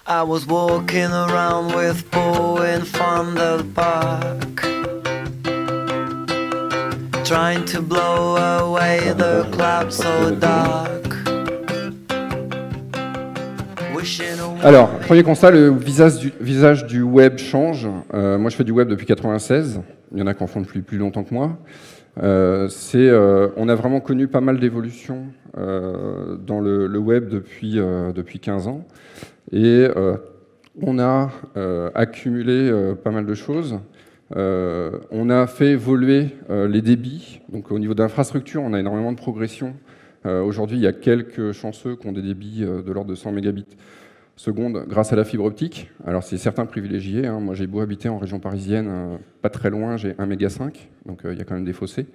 I was walking around with Bo in Fondel Park, trying to blow away the clouds so dark. Alors, premier constat, le visage du web change. Moi, je fais du web depuis 96. Il y en a qui en font depuis plus longtemps que moi. On a vraiment connu pas mal d'évolutions dans le web depuis 15 ans. Et on a accumulé pas mal de choses. On a fait évoluer les débits. Donc, au niveau d'infrastructure, on a énormément de progression. Aujourd'hui, il y a quelques chanceux qui ont des débits de l'ordre de 100 mégabits seconde grâce à la fibre optique. Alors, c'est certains privilégiés. Hein. Moi, j'ai beau habiter en région parisienne, pas très loin, j'ai 1,5 méga, donc il y a quand même des fossés.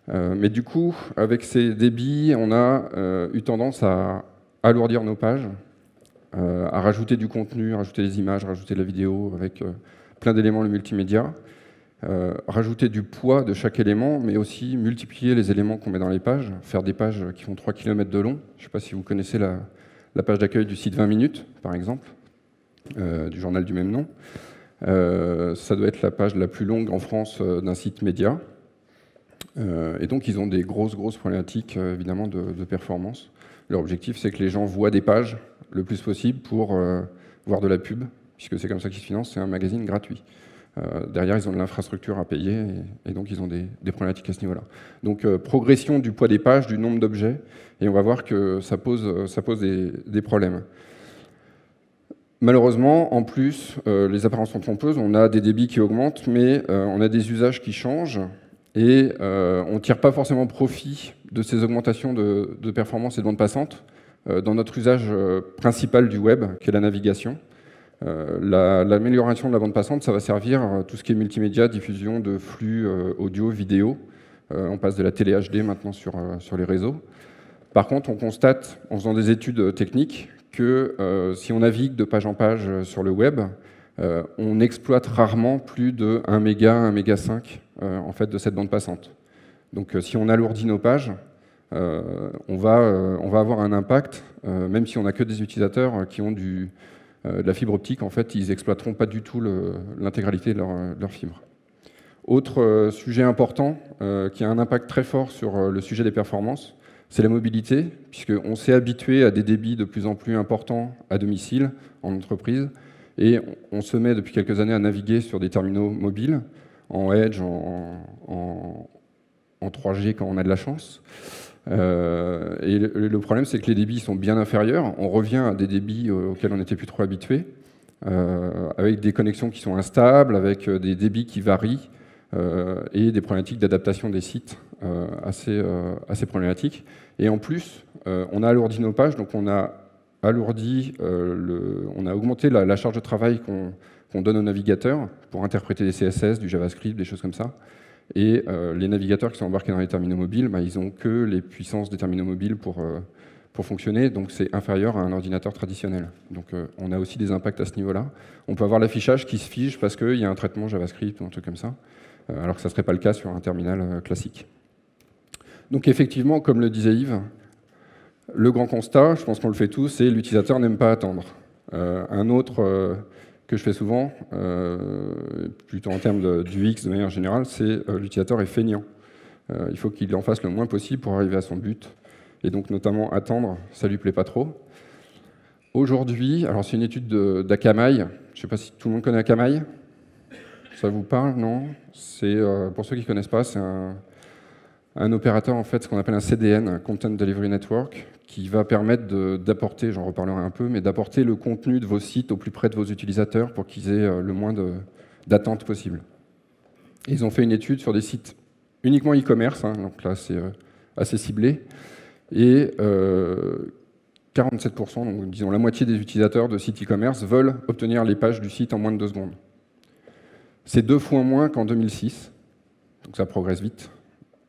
Mais du coup, avec ces débits, on a eu tendance à alourdir nos pages, à rajouter du contenu, rajouter des images, rajouter de la vidéo avec plein d'éléments, le multimédia, rajouter du poids de chaque élément, mais aussi multiplier les éléments qu'on met dans les pages, faire des pages qui font 3 km de long. Je ne sais pas si vous connaissez la page d'accueil du site 20 minutes, par exemple, du journal du même nom. Ça doit être la page la plus longue en France d'un site média. Et donc, ils ont des grosses problématiques, évidemment, de performance. Leur objectif, c'est que les gens voient des pages le plus possible pour voir de la pub, puisque c'est comme ça qu'ils se financent, c'est un magazine gratuit. Derrière, ils ont de l'infrastructure à payer, et donc ils ont des problématiques à ce niveau-là. Donc, progression du poids des pages, du nombre d'objets, et on va voir que ça pose des problèmes. Malheureusement, en plus, les apparences sont trompeuses, on a des débits qui augmentent, mais on a des usages qui changent, et on ne tire pas forcément profit de ces augmentations de performance et de bande passante dans notre usage principal du web, qui est la navigation. L'amélioration de la bande passante, ça va servir à tout ce qui est multimédia, diffusion de flux audio, vidéo. On passe de la télé HD maintenant sur les réseaux. Par contre, on constate, en faisant des études techniques, que si on navigue de page en page sur le web, on exploite rarement plus de 1 méga, 1,5 méga en fait, de cette bande passante. Donc si on alourdit nos pages, on va avoir un impact, même si on n'a que des utilisateurs qui ont de la fibre optique, en fait, ils n'exploiteront pas du tout l'intégralité de leur fibre. Autre sujet important qui a un impact très fort sur le sujet des performances, c'est la mobilité, puisqu'on s'est habitué à des débits de plus en plus importants à domicile, en entreprise, et on se met depuis quelques années à naviguer sur des terminaux mobiles, en Edge, en 3G quand on a de la chance. Et le problème, c'est que les débits sont bien inférieurs. On revient à des débits auxquels on n'était plus trop habitué, avec des connexions qui sont instables, avec des débits qui varient, et des problématiques d'adaptation des sites assez problématiques. Et en plus, on a alourdi nos pages, donc on a augmenté la charge de travail qu'on donne aux navigateurs pour interpréter des CSS, du JavaScript, des choses comme ça. Et les navigateurs qui sont embarqués dans les terminaux mobiles, ils n'ont que les puissances des terminaux mobiles pour fonctionner, donc c'est inférieur à un ordinateur traditionnel. Donc on a aussi des impacts à ce niveau-là. On peut avoir l'affichage qui se fige parce qu'il y a un traitement JavaScript ou un truc comme ça, alors que ça ne serait pas le cas sur un terminal classique. Donc effectivement, comme le disait Yves, le grand constat, je pense qu'on le fait tous, c'est l'utilisateur n'aime pas attendre. Un autre que je fais souvent, plutôt en termes d'UX de manière générale, c'est l'utilisateur est feignant. Il faut qu'il en fasse le moins possible pour arriver à son but. Et donc notamment attendre, ça lui plaît pas trop. Aujourd'hui, alors c'est une étude d'Akamai, je ne sais pas si tout le monde connaît Akamai. Ça vous parle, non? C'est, pour ceux qui ne connaissent pas, c'est un opérateur, en fait, ce qu'on appelle un CDN, un Content Delivery Network, qui va permettre d'apporter, j'en reparlerai un peu, mais d'apporter le contenu de vos sites au plus près de vos utilisateurs pour qu'ils aient le moins d'attente possible. Et ils ont fait une étude sur des sites uniquement e-commerce, hein, donc là c'est assez ciblé, et 47%, donc disons la moitié des utilisateurs de sites e-commerce veulent obtenir les pages du site en moins de 2 secondes. C'est 2 fois moins qu'en 2006, donc ça progresse vite,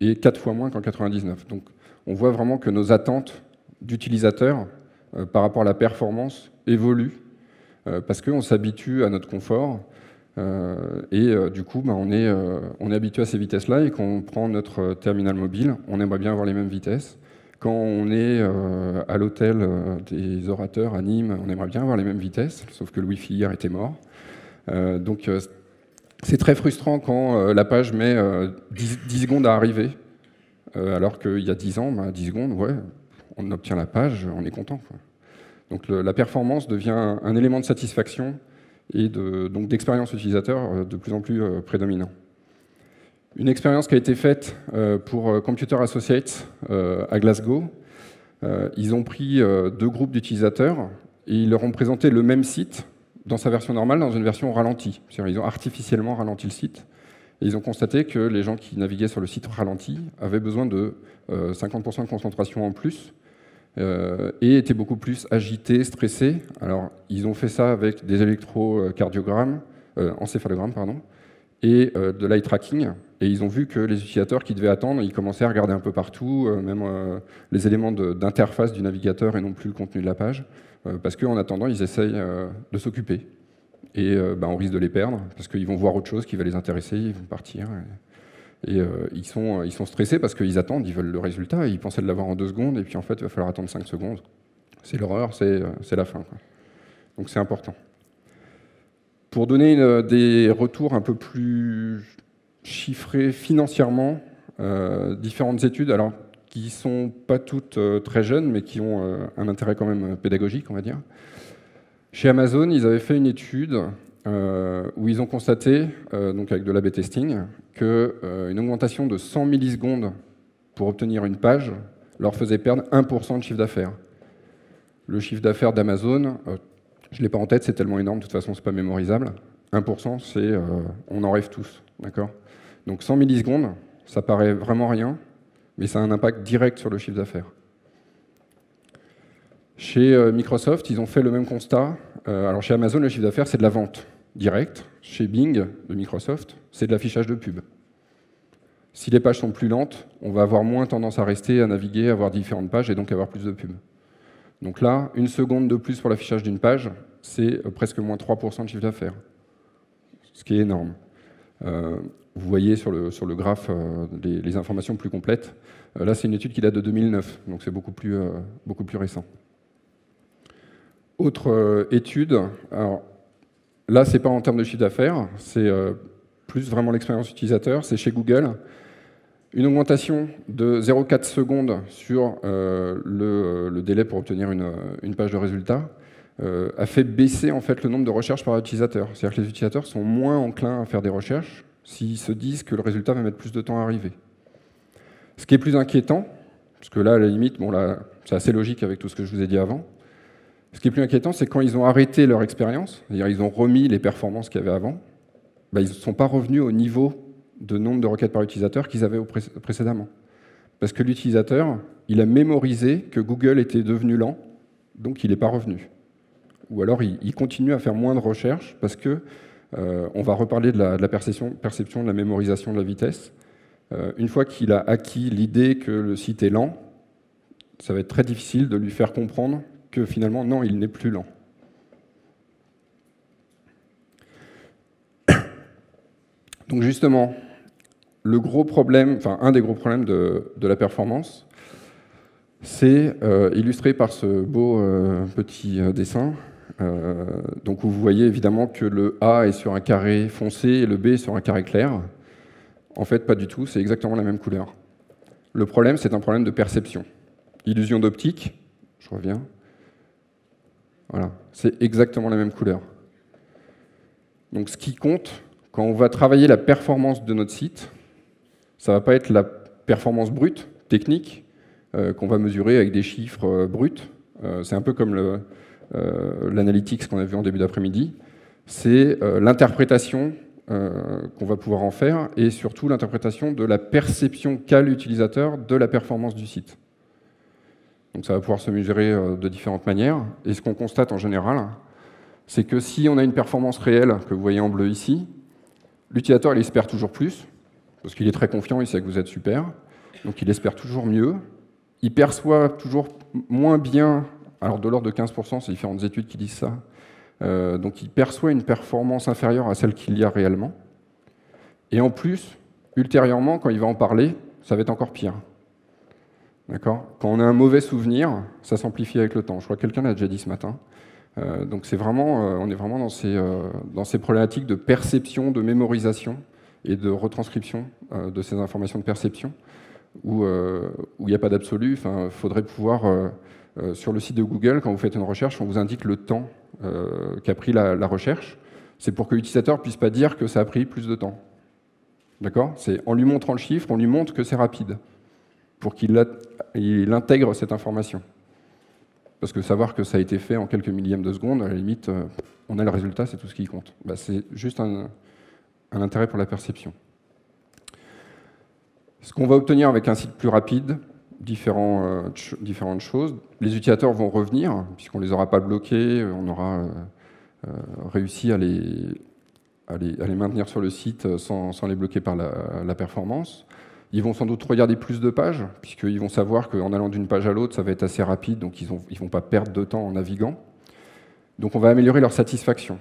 et 4 fois moins qu'en 99. Donc on voit vraiment que nos attentes d'utilisateurs par rapport à la performance évoluent, parce qu'on s'habitue à notre confort, et du coup on est habitué à ces vitesses-là, et quand on prend notre terminal mobile, on aimerait bien avoir les mêmes vitesses. quand on est à l'hôtel des orateurs à Nîmes, on aimerait bien avoir les mêmes vitesses, sauf que le Wi-Fi hier était mort. Donc c'est très frustrant quand la page met 10 secondes à arriver, alors qu'il y a 10 ans, 10 secondes, ouais, on obtient la page, on est content, quoi. Donc la performance devient un élément de satisfaction et donc d'expérience utilisateur de plus en plus prédominant. Une expérience qui a été faite pour Computer Associates à Glasgow, ils ont pris 2 groupes d'utilisateurs et ils leur ont présenté le même site dans sa version normale, dans une version ralentie. C'est-à-dire ils ont artificiellement ralenti le site. Et ils ont constaté que les gens qui naviguaient sur le site ralenti avaient besoin de 50% de concentration en plus et étaient beaucoup plus agités, stressés. Alors, ils ont fait ça avec des électrocardiogrammes, encéphalogrammes, pardon, et de l'eye tracking. Et ils ont vu que les utilisateurs qui devaient attendre, ils commençaient à regarder un peu partout, même les éléments d'interface du navigateur et non plus le contenu de la page, parce qu'en attendant, ils essayent de s'occuper. Et on risque de les perdre, parce qu'ils vont voir autre chose qui va les intéresser, ils vont partir. Et ils sont stressés parce qu'ils attendent, ils veulent le résultat, et ils pensaient l'avoir en 2 secondes, et puis en fait, il va falloir attendre 5 secondes. C'est l'horreur, c'est la fin, quoi. Donc c'est important. Pour donner des retours un peu plus chiffrés financièrement, différentes études, alors qui ne sont pas toutes très jeunes, mais qui ont un intérêt quand même pédagogique, on va dire. Chez Amazon, ils avaient fait une étude où ils ont constaté, donc avec de l'A/B testing, qu'une augmentation de 100 millisecondes pour obtenir une page leur faisait perdre 1% de chiffre d'affaires. Le chiffre d'affaires d'Amazon, je ne l'ai pas en tête, c'est tellement énorme, de toute façon, ce n'est pas mémorisable. 1%, c'est on en rêve tous, d'accord? Donc 100 millisecondes, ça paraît vraiment rien, mais ça a un impact direct sur le chiffre d'affaires. Chez Microsoft, ils ont fait le même constat. Alors chez Amazon, le chiffre d'affaires, c'est de la vente directe. Chez Bing, de Microsoft, c'est de l'affichage de pub. Si les pages sont plus lentes, on va avoir moins tendance à rester, à naviguer, à voir différentes pages et donc avoir plus de pubs. Donc là, 1 seconde de plus pour l'affichage d'une page, c'est presque moins 3% de chiffre d'affaires, ce qui est énorme. Vous voyez sur le graphe les informations plus complètes. Là, c'est une étude qui date de 2009, donc c'est beaucoup plus récent. Autre étude, alors là, c'est pas en termes de chiffre d'affaires, c'est plus vraiment l'expérience utilisateur, c'est chez Google. Une augmentation de 0,4 secondes sur le délai pour obtenir une page de résultat a fait baisser en fait le nombre de recherches par utilisateur. C'est-à-dire que les utilisateurs sont moins enclins à faire des recherches s'ils se disent que le résultat va mettre plus de temps à arriver. Ce qui est plus inquiétant, parce que là, à la limite, bon, là, c'est assez logique avec tout ce que je vous ai dit avant. Ce qui est plus inquiétant, c'est quand ils ont arrêté leur expérience, c'est-à-dire ils ont remis les performances qu'il y avait avant, ils ne sont pas revenus au niveau de nombre de requêtes par utilisateur qu'ils avaient précédemment. Parce que l'utilisateur, il a mémorisé que Google était devenu lent, donc il n'est pas revenu. Ou alors il continue à faire moins de recherches parce que on va reparler de la perception, de la mémorisation de la vitesse. Une fois qu'il a acquis l'idée que le site est lent, ça va être très difficile de lui faire comprendre que finalement, non, il n'est plus lent. Donc justement, le gros problème, enfin un des gros problèmes de la performance, c'est illustré par ce beau petit dessin. Donc où vous voyez évidemment que le A est sur un carré foncé et le B est sur un carré clair. En fait, pas du tout, c'est exactement la même couleur. Le problème, c'est un problème de perception. Illusion d'optique, je reviens. Voilà, c'est exactement la même couleur. Donc ce qui compte, quand on va travailler la performance de notre site, ça ne va pas être la performance brute, technique, qu'on va mesurer avec des chiffres bruts. C'est un peu comme l'analytics qu'on a vu en début d'après-midi. C'est l'interprétation qu'on va pouvoir en faire et surtout l'interprétation de la perception qu'a l'utilisateur de la performance du site. Donc ça va pouvoir se mesurer de différentes manières. Et ce qu'on constate en général, c'est que si on a une performance réelle, que vous voyez en bleu ici, l'utilisateur il espère toujours plus, parce qu'il est très confiant, il sait que vous êtes super, donc il espère toujours mieux. Il perçoit toujours moins bien, alors de l'ordre de 15%, c'est différentes études qui disent ça, donc il perçoit une performance inférieure à celle qu'il y a réellement. Et en plus, ultérieurement, quand il va en parler, ça va être encore pire. D'accord ? Quand on a un mauvais souvenir, ça s'amplifie avec le temps. Je crois que quelqu'un l'a déjà dit ce matin. Donc c'est vraiment, on est vraiment dans ces problématiques de perception, de mémorisation et de retranscription de ces informations de perception, où il n'y a pas d'absolu. Enfin, faudrait pouvoir, sur le site de Google, quand vous faites une recherche, on vous indique le temps qu'a pris la recherche. C'est pour que l'utilisateur ne puisse pas dire que ça a pris plus de temps. D'accord ? C'est en lui montrant le chiffre, on lui montre que c'est rapide, pour qu'il intègre cette information. Parce que savoir que ça a été fait en quelques millièmes de seconde, à la limite, on a le résultat, c'est tout ce qui compte. Bah, c'est juste un intérêt pour la perception. Ce qu'on va obtenir avec un site plus rapide, différentes choses. Les utilisateurs vont revenir, puisqu'on ne les aura pas bloqués, on aura réussi à les maintenir sur le site sans les bloquer par la performance. Ils vont sans doute regarder plus de pages, puisqu'ils vont savoir qu'en allant d'une page à l'autre, ça va être assez rapide, donc ils ne vont pas perdre de temps en naviguant. Donc on va améliorer leur satisfaction.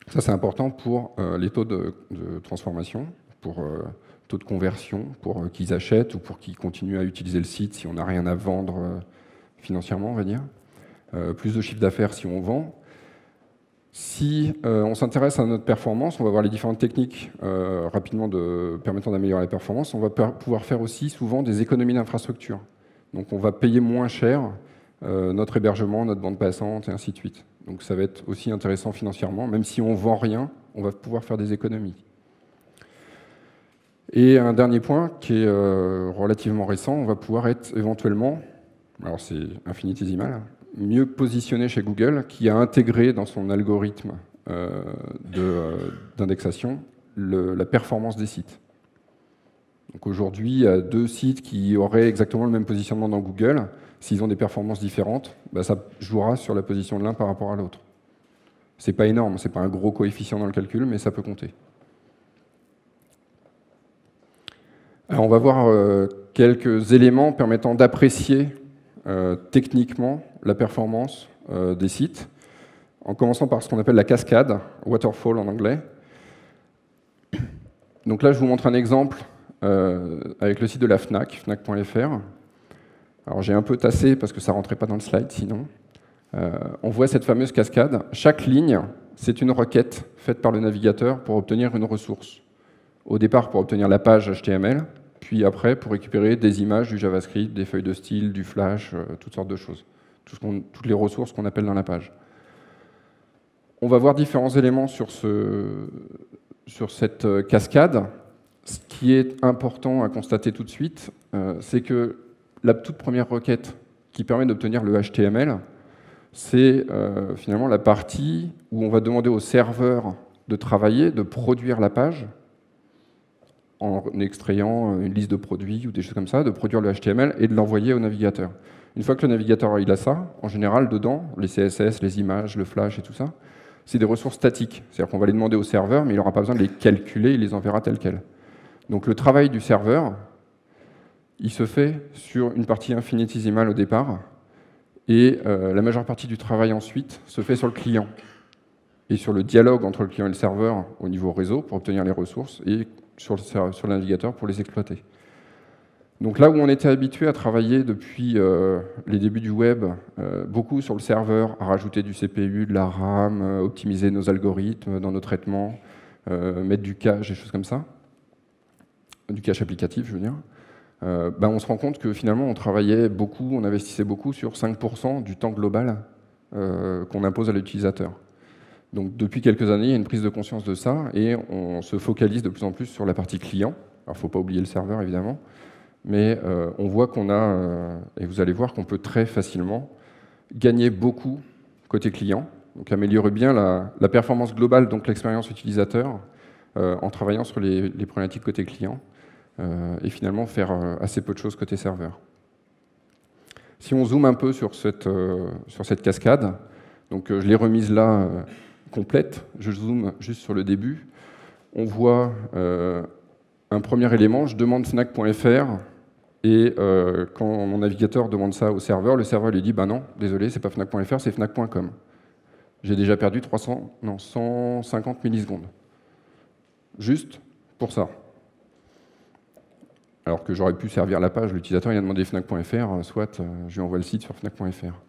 Ça, c'est important pour les taux de transformation, pour taux de conversion, pour qu'ils achètent ou pour qu'ils continuent à utiliser le site si on n'a rien à vendre financièrement, on va dire. Plus de chiffre d'affaires si on vend. Si on s'intéresse à notre performance, on va voir les différentes techniques rapidement permettant d'améliorer la performance. On va pouvoir faire aussi souvent des économies d'infrastructure. Donc on va payer moins cher notre hébergement, notre bande passante et ainsi de suite. Donc ça va être aussi intéressant financièrement. Même si on ne vend rien, on va pouvoir faire des économies. Et un dernier point qui est relativement récent, on va pouvoir être éventuellement, alors c'est infinitésimal, mieux positionné chez Google, qui a intégré dans son algorithme d'indexation la performance des sites. Donc aujourd'hui, il y a 2 sites qui auraient exactement le même positionnement dans Google. S'ils ont des performances différentes, bah ça jouera sur la position de l'un par rapport à l'autre. C'est pas énorme, c'est pas un gros coefficient dans le calcul, mais ça peut compter. Alors on va voir quelques éléments permettant d'apprécier techniquement la performance des sites, en commençant par ce qu'on appelle la cascade, waterfall en anglais. Donc là, je vous montre un exemple avec le site de la Fnac, fnac.fr. Alors j'ai un peu tassé parce que ça ne rentrait pas dans le slide sinon. On voit cette fameuse cascade. Chaque ligne, c'est une requête faite par le navigateur pour obtenir une ressource. Au départ, pour obtenir la page HTML, puis après, pour récupérer des images, du JavaScript, des feuilles de style, du Flash, toutes sortes de choses. Toutes les ressources qu'on appelle dans la page. On va voir différents éléments sur cette cascade. Ce qui est important à constater tout de suite, c'est que la toute première requête qui permet d'obtenir le HTML, c'est finalement la partie où on va demander au serveur de travailler, de produire la page, en extrayant une liste de produits ou des choses comme ça, de produire le HTML et de l'envoyer au navigateur. Une fois que le navigateur il a ça, en général, dedans, les CSS, les images, le Flash et tout ça, c'est des ressources statiques. C'est-à-dire qu'on va les demander au serveur, mais il n'aura pas besoin de les calculer, il les enverra telles quelles. Donc le travail du serveur, il se fait sur une partie infinitésimale au départ, et la majeure partie du travail ensuite se fait sur le client, et sur le dialogue entre le client et le serveur au niveau réseau pour obtenir les ressources, et sur le navigateur pour les exploiter. Donc là où on était habitué à travailler depuis les débuts du web, beaucoup sur le serveur, à rajouter du CPU, de la RAM, optimiser nos algorithmes dans nos traitements, mettre du cache, des choses comme ça, du cache applicatif, je veux dire, on se rend compte que finalement on travaillait beaucoup, on investissait beaucoup sur 5% du temps global qu'on impose à l'utilisateur. Donc depuis quelques années, il y a une prise de conscience de ça et on se focalise de plus en plus sur la partie client. Alors il ne faut pas oublier le serveur évidemment, mais on voit qu'on a, et vous allez voir qu'on peut très facilement gagner beaucoup côté client, donc améliorer bien la performance globale, donc l'expérience utilisateur, en travaillant sur les problématiques côté client, et finalement faire assez peu de choses côté serveur. Si on zoome un peu sur cette cascade, donc je l'ai remise là complète, je zoome juste sur le début, on voit un premier élément, je demande Fnac.fr, et quand mon navigateur demande ça au serveur, le serveur lui dit « bah non, désolé, c'est pas Fnac.fr, c'est Fnac.com ». J'ai déjà perdu 150 millisecondes. Juste pour ça. alors que j'aurais pu servir la page. L'utilisateur il a demandé Fnac.fr, soit je lui envoie le site sur Fnac.fr.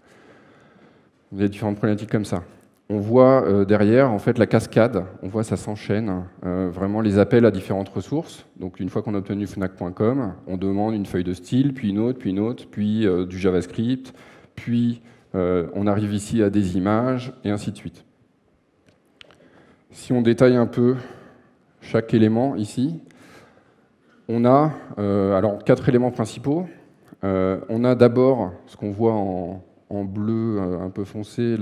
Il y a différentes problématiques comme ça. On voit derrière, en fait, la cascade. On voit ça s'enchaîne. Vraiment les appels à différentes ressources. Donc, une fois qu'on a obtenu Fnac.com, on demande une feuille de style, puis une autre, puis du JavaScript, puis on arrive ici à des images, et ainsi de suite. Si on détaille un peu chaque élément ici, on a alors 4 éléments principaux. On a d'abord ce qu'on voit en bleu un peu foncé,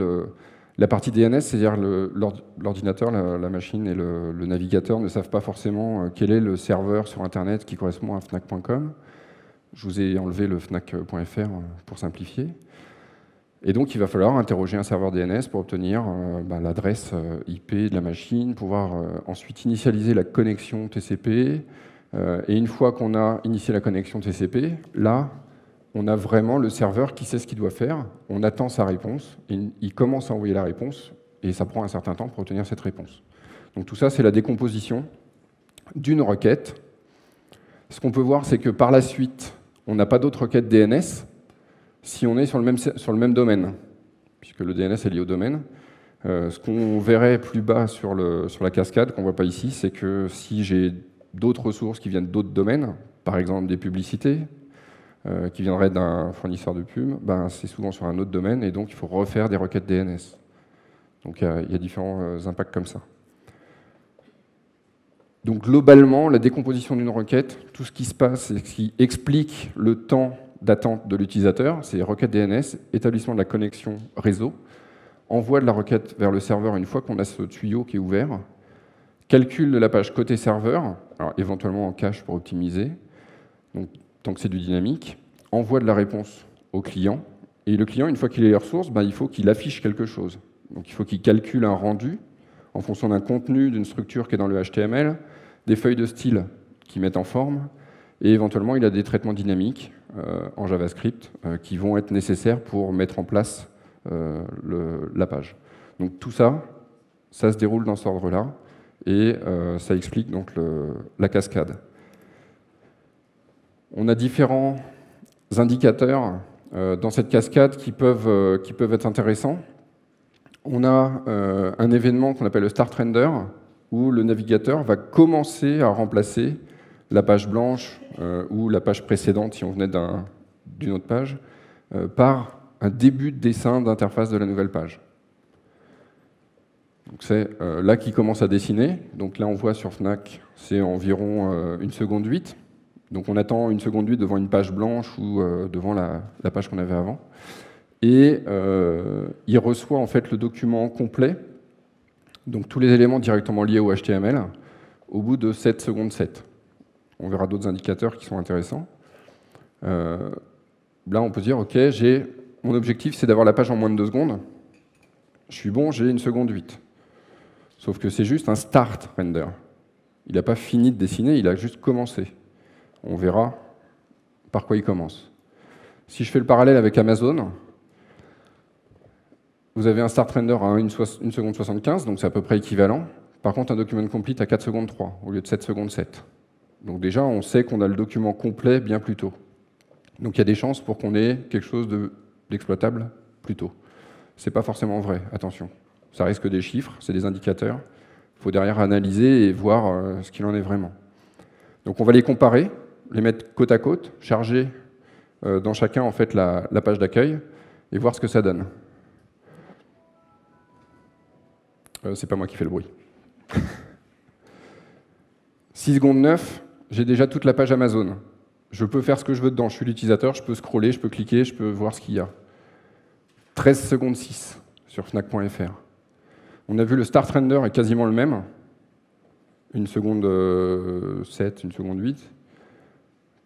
la partie DNS, c'est-à-dire l'ordinateur, la machine et le navigateur ne savent pas forcément quel est le serveur sur Internet qui correspond à Fnac.com. Je vous ai enlevé le Fnac.fr pour simplifier. Et donc, il va falloir interroger un serveur DNS pour obtenir l'adresse IP de la machine, pouvoir ensuite initialiser la connexion TCP. Et une fois qu'on a initié la connexion TCP, là, on a vraiment le serveur qui sait ce qu'il doit faire. On attend sa réponse, il commence à envoyer la réponse, et ça prend un certain temps pour obtenir cette réponse. Donc tout ça, c'est la décomposition d'une requête. Ce qu'on peut voir, c'est que par la suite, on n'a pas d'autre requête DNS si on est sur le même domaine, puisque le DNS est lié au domaine. Ce qu'on verrait plus bas sur la cascade, qu'on ne voit pas ici, c'est que si j'ai d'autres ressources qui viennent d'autres domaines, par exemple des publicités, qui viendraient d'un fournisseur de pub, c'est souvent sur un autre domaine, et donc il faut refaire des requêtes DNS. Donc il y a différents impacts comme ça. Donc globalement, la décomposition d'une requête, tout ce qui se passe et ce qui explique le temps d'attente de l'utilisateur, c'est requête DNS, établissement de la connexion réseau, envoi de la requête vers le serveur une fois qu'on a ce tuyau qui est ouvert, calcul de la page côté serveur, alors éventuellement en cache pour optimiser, donc tant que c'est du dynamique, envoie de la réponse au client, et le client, une fois qu'il a les ressources, il faut qu'il affiche quelque chose. Donc il faut qu'il calcule un rendu en fonction d'un contenu, d'une structure qui est dans le HTML, des feuilles de style qui mettent en forme, et éventuellement il a des traitements dynamiques en JavaScript qui vont être nécessaires pour mettre en place la page. Donc tout ça, ça se déroule dans cet ordre-là, et ça explique donc la cascade. On a différents indicateurs dans cette cascade qui peuvent être intéressants. On a un événement qu'on appelle le Start Render, où le navigateur va commencer à remplacer la page blanche ou la page précédente, si on venait d'une autre page, par un début de dessin d'interface de la nouvelle page. C'est là qu'il commence à dessiner. Donc là, on voit sur Fnac, c'est environ 1 seconde 8. Donc on attend 1 seconde 8 devant une page blanche ou devant la page qu'on avait avant. Et il reçoit en fait le document complet, donc tous les éléments directement liés au HTML, au bout de 7 secondes 7. On verra d'autres indicateurs qui sont intéressants. Là, on peut dire, OK, mon objectif, c'est d'avoir la page en moins de 2 secondes. Je suis bon, j'ai 1 seconde 8. Sauf que c'est juste un start render. Il n'a pas fini de dessiner, il a juste commencé. On verra par quoi il commence. Si je fais le parallèle avec Amazon, vous avez un start render à 1 seconde 75, donc c'est à peu près équivalent. Par contre, un document complete à 4 secondes 3, au lieu de 7 secondes 7. Donc déjà, on sait qu'on a le document complet bien plus tôt. Donc il y a des chances pour qu'on ait quelque chose d'exploitable plus tôt. Ce n'est pas forcément vrai, attention. Ça risque des chiffres, c'est des indicateurs. Il faut derrière analyser et voir ce qu'il en est vraiment. Donc on va les comparer, les mettre côte à côte, charger dans chacun en fait la page d'accueil et voir ce que ça donne. C'est pas moi qui fais le bruit. 6 secondes 9, j'ai déjà toute la page Amazon. Je peux faire ce que je veux dedans. Je suis l'utilisateur, je peux scroller, je peux cliquer, je peux voir ce qu'il y a. 13 secondes 6 sur Fnac.fr. On a vu le start render est quasiment le même. 1 seconde 7, 1 seconde 8.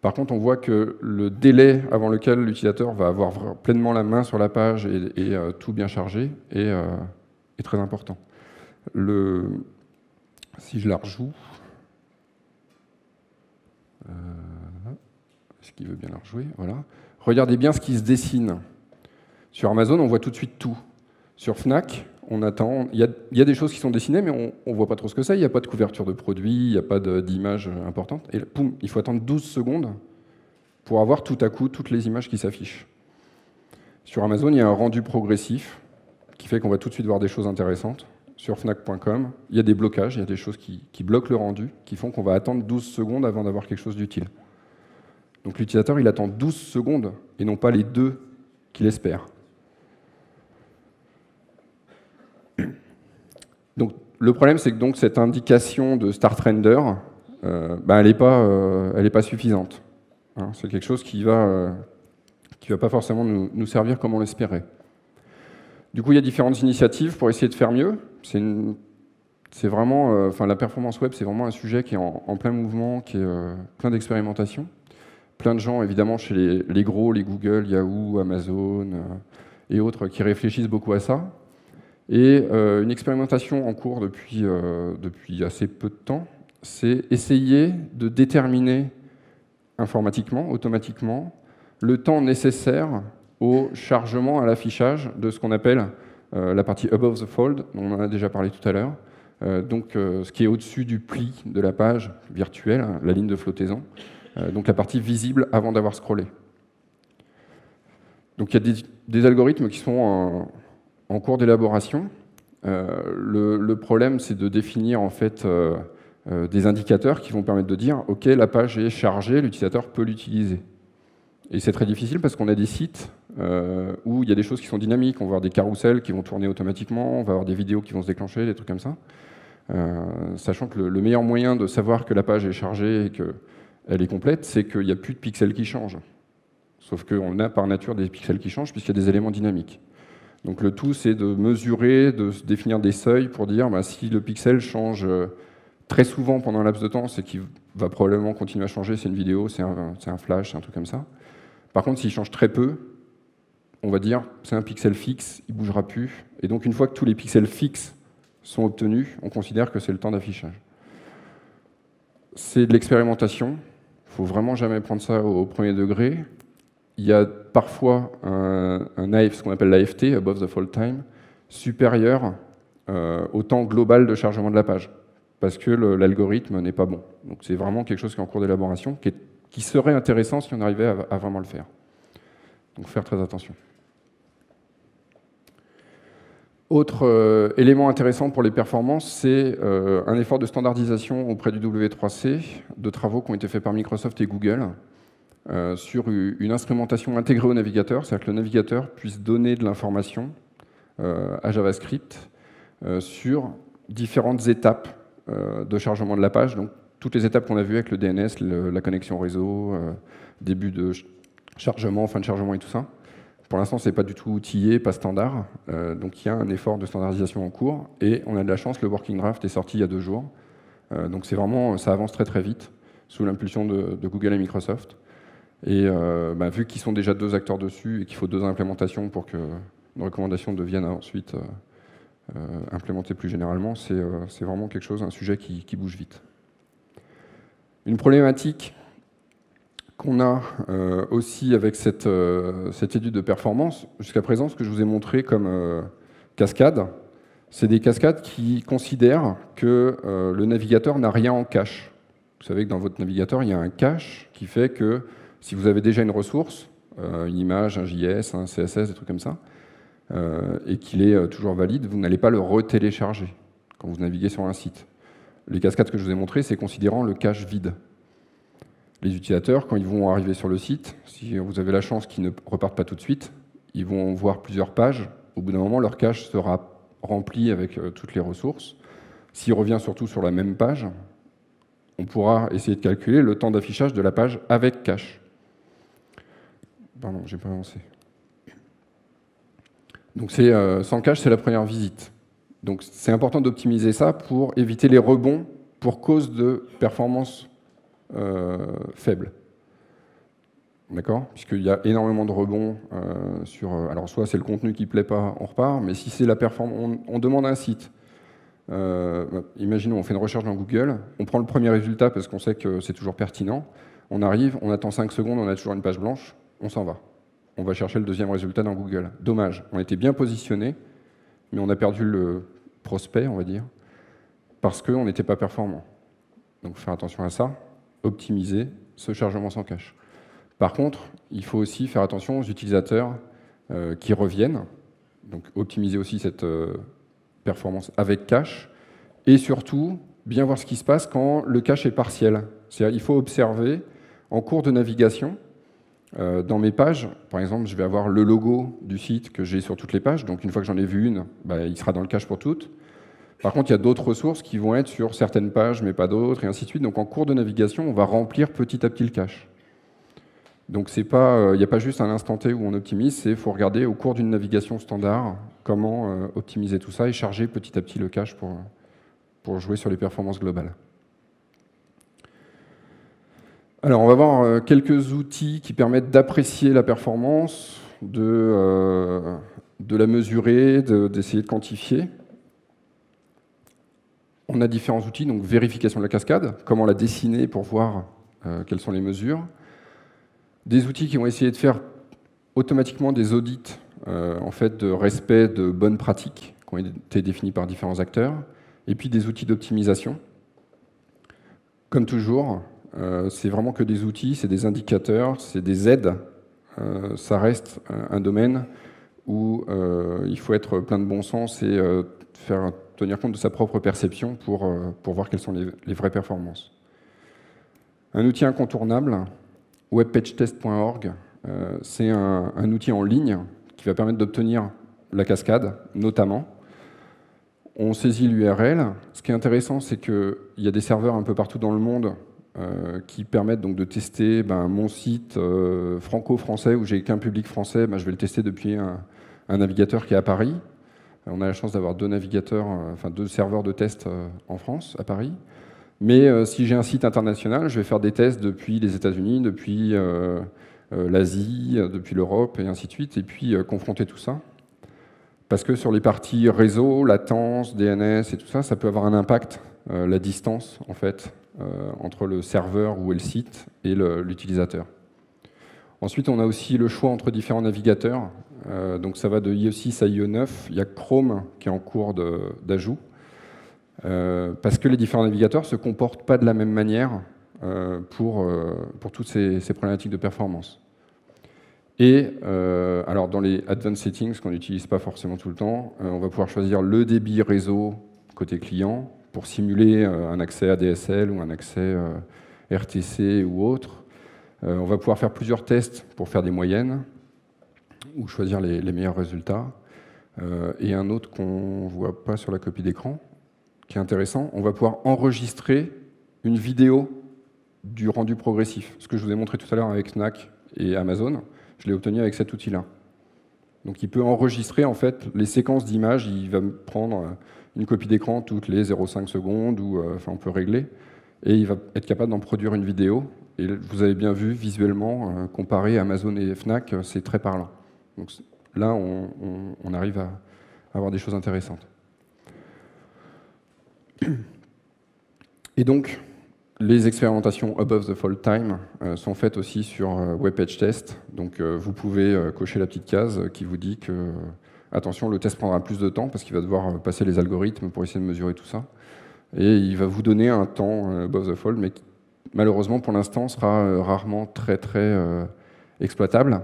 Par contre, on voit que le délai avant lequel l'utilisateur va avoir pleinement la main sur la page et tout bien chargé est très important. Si je la rejoue, est-ce qu'il veut bien la rejouer? Voilà. Regardez bien ce qui se dessine. Sur Amazon, on voit tout de suite tout. Sur Fnac, on attend. Il y a des choses qui sont dessinées, mais on ne voit pas trop ce que c'est. Il n'y a pas de couverture de produit, il n'y a pas d'image importante. Et poum, il faut attendre 12 secondes pour avoir tout à coup toutes les images qui s'affichent. Sur Amazon, il y a un rendu progressif qui fait qu'on va tout de suite voir des choses intéressantes. Sur Fnac.com, il y a des blocages, il y a des choses qui bloquent le rendu, qui font qu'on va attendre 12 secondes avant d'avoir quelque chose d'utile. Donc l'utilisateur, il attend 12 secondes et non pas les 2 qu'il espère. Donc, le problème, c'est que donc, cette indication de Start Render, elle n'est pas suffisante. Hein, c'est quelque chose qui va pas forcément nous servir comme on l'espérait. Du coup, il y a différentes initiatives pour essayer de faire mieux. C'est vraiment, la performance web, c'est vraiment un sujet qui est en plein mouvement, qui est plein d'expérimentation. Plein de gens, évidemment, chez les gros, les Google, Yahoo, Amazon et autres, qui réfléchissent beaucoup à ça. Et une expérimentation en cours depuis assez peu de temps, c'est essayer de déterminer informatiquement, automatiquement, le temps nécessaire au chargement, à l'affichage de ce qu'on appelle la partie above the fold, dont on en a déjà parlé tout à l'heure, ce qui est au-dessus du pli de la page virtuelle, la ligne de flottaison, donc la partie visible avant d'avoir scrollé. Donc il y a des algorithmes qui sont en cours d'élaboration. Le problème, c'est de définir en fait des indicateurs qui vont permettre de dire « Ok, la page est chargée, l'utilisateur peut l'utiliser ». Et c'est très difficile parce qu'on a des sites où il y a des choses qui sont dynamiques. On va avoir des carousels qui vont tourner automatiquement, on va avoir des vidéos qui vont se déclencher, des trucs comme ça. Sachant que le meilleur moyen de savoir que la page est chargée et qu'elle est complète, c'est qu'il n'y a plus de pixels qui changent. Sauf qu'on a par nature des pixels qui changent puisqu'il y a des éléments dynamiques. Donc le tout, c'est de mesurer, de se définir des seuils pour dire si le pixel change très souvent pendant un laps de temps, c'est qu'il va probablement continuer à changer, c'est une vidéo, c'est un flash, c'est un truc comme ça. Par contre, s'il change très peu, on va dire c'est un pixel fixe, il ne bougera plus. Et donc une fois que tous les pixels fixes sont obtenus, on considère que c'est le temps d'affichage. C'est de l'expérimentation, il ne faut vraiment jamais prendre ça au premier degré. Il y a parfois ce qu'on appelle l'AFT, Above the Fold Time, supérieur au temps global de chargement de la page, parce que l'algorithme n'est pas bon. Donc c'est vraiment quelque chose qui est en cours d'élaboration, qui serait intéressant si on arrivait à vraiment le faire. Donc faire très attention. Autre élément intéressant pour les performances, c'est un effort de standardisation auprès du W3C, de travaux qui ont été faits par Microsoft et Google, sur une instrumentation intégrée au navigateur, c'est-à-dire que le navigateur puisse donner de l'information à JavaScript sur différentes étapes de chargement de la page. Donc, toutes les étapes qu'on a vues avec le DNS, la connexion réseau, début de chargement, fin de chargement et tout ça. Pour l'instant, ce n'est pas du tout outillé, pas standard. Donc il y a un effort de standardisation en cours. Et on a de la chance, le Working Draft est sorti il y a 2 jours. Donc c'est vraiment, ça avance très très vite, sous l'impulsion de Google et Microsoft. Et vu qu'ils sont déjà 2 acteurs dessus et qu'il faut 2 implémentations pour que une recommandation devienne ensuite implémentée plus généralement, c'est vraiment quelque chose, un sujet qui bouge vite. Une problématique qu'on a aussi avec cette étude de performance, jusqu'à présent, ce que je vous ai montré comme cascade, c'est des cascades qui considèrent que le navigateur n'a rien en cache. Vous savez que dans votre navigateur, il y a un cache qui fait que si vous avez déjà une ressource, une image, un JS, un CSS, des trucs comme ça, et qu'il est toujours valide, vous n'allez pas le retélécharger quand vous naviguez sur un site. Les cascades que je vous ai montrées, c'est considérant le cache vide. Les utilisateurs, quand ils vont arriver sur le site, si vous avez la chance qu'ils ne repartent pas tout de suite, ils vont voir plusieurs pages. Au bout d'un moment, leur cache sera rempli avec toutes les ressources. S'il revient surtout sur la même page, on pourra essayer de calculer le temps d'affichage de la page avec cache. Pardon, j'ai pas avancé. Donc sans cache, c'est la première visite. Donc c'est important d'optimiser ça pour éviter les rebonds pour cause de performance faible. D'accord ? Puisqu'il y a énormément de rebonds sur... alors soit c'est le contenu qui ne plaît pas, on repart, mais si c'est la performance... On demande un site. Imaginons, on fait une recherche dans Google, on prend le premier résultat parce qu'on sait que c'est toujours pertinent, on arrive, on attend 5 secondes, on a toujours une page blanche, on s'en va. On va chercher le deuxième résultat dans Google. Dommage, on était bien positionné, mais on a perdu le prospect, on va dire, parce qu'on n'était pas performant. Donc faire attention à ça, optimiser ce chargement sans cache. Par contre, il faut aussi faire attention aux utilisateurs qui reviennent, donc optimiser aussi cette performance avec cache, et surtout bien voir ce qui se passe quand le cache est partiel. C'est-à-dire il faut observer en cours de navigation, dans mes pages, par exemple, je vais avoir le logo du site que j'ai sur toutes les pages, donc une fois que j'en ai vu une, il sera dans le cache pour toutes. Par contre, il y a d'autres ressources qui vont être sur certaines pages, mais pas d'autres, et ainsi de suite. Donc en cours de navigation, on va remplir petit à petit le cache. Donc il n'y a pas juste un instant T où on optimise, il faut regarder au cours d'une navigation standard comment optimiser tout ça et charger petit à petit le cache pour jouer sur les performances globales. Alors on va voir quelques outils qui permettent d'apprécier la performance, de la mesurer, d'essayer de quantifier. On a différents outils, donc vérification de la cascade, comment la dessiner pour voir quelles sont les mesures. Des outils qui vont essayer de faire automatiquement des audits en fait, de respect de bonnes pratiques qui ont été définis par différents acteurs. Et puis des outils d'optimisation. Comme toujours, c'est vraiment que des outils, c'est des indicateurs, c'est des aides. Ça reste un domaine où il faut être plein de bon sens et tenir compte de sa propre perception pour voir quelles sont les vraies performances. Un outil incontournable, webpagetest.org, c'est un outil en ligne qui va permettre d'obtenir la cascade, notamment. On saisit l'URL. Ce qui est intéressant, c'est qu'il y a des serveurs un peu partout dans le monde qui permettent donc de tester mon site franco-français où j'ai qu'un public français. Je vais le tester depuis un navigateur qui est à Paris. On a la chance d'avoir deux serveurs de test en France, à Paris. Mais si j'ai un site international, je vais faire des tests depuis les États-Unis, depuis l'Asie, depuis l'Europe, et ainsi de suite, et puis confronter tout ça. Parce que sur les parties réseau, latence, DNS et tout ça, ça peut avoir un impact, la distance, en fait, entre le serveur où est le site et l'utilisateur. Ensuite, on a aussi le choix entre différents navigateurs. Donc ça va de IE6 à IE9. Il y a Chrome qui est en cours d'ajout. Parce que les différents navigateurs ne se comportent pas de la même manière pour toutes ces problématiques de performance. Et alors dans les Advanced Settings, qu'on n'utilise pas forcément tout le temps, on va pouvoir choisir le débit réseau côté client pour simuler un accès ADSL ou un accès RTC ou autre. On va pouvoir faire plusieurs tests pour faire des moyennes ou choisir les meilleurs résultats. Et un autre qu'on ne voit pas sur la copie d'écran, qui est intéressant, on va pouvoir enregistrer une vidéo du rendu progressif. Ce que je vous ai montré tout à l'heure avec Snack et Amazon, je l'ai obtenu avec cet outil-là. Donc il peut enregistrer en fait les séquences d'images, il va me prendre une copie d'écran toutes les 0,5 secondes, ou on peut régler, et il va être capable d'en produire une vidéo. Et vous avez bien vu visuellement, comparé à Amazon et Fnac, c'est très parlant. Donc là, on arrive à avoir des choses intéressantes. Et donc, les expérimentations above the fold time sont faites aussi sur WebPageTest. Donc, vous pouvez cocher la petite case qui vous dit que, attention, le test prendra plus de temps parce qu'il va devoir passer les algorithmes pour essayer de mesurer tout ça. Et il va vous donner un temps above the fold, mais qui, malheureusement, pour l'instant, sera rarement très, très exploitable.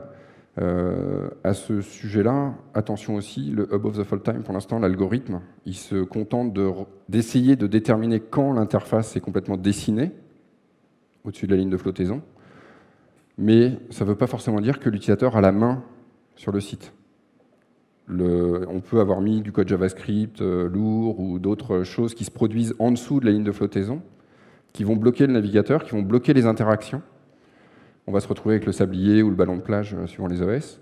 À ce sujet-là, attention aussi, le above the fold time, pour l'instant, l'algorithme, il se contente d'essayer de déterminer quand l'interface est complètement dessinée au-dessus de la ligne de flottaison, mais ça ne veut pas forcément dire que l'utilisateur a la main sur le site. On peut avoir mis du code JavaScript lourd ou d'autres choses qui se produisent en dessous de la ligne de flottaison, qui vont bloquer le navigateur, qui vont bloquer les interactions. On va se retrouver avec le sablier ou le ballon de plage suivant les OS,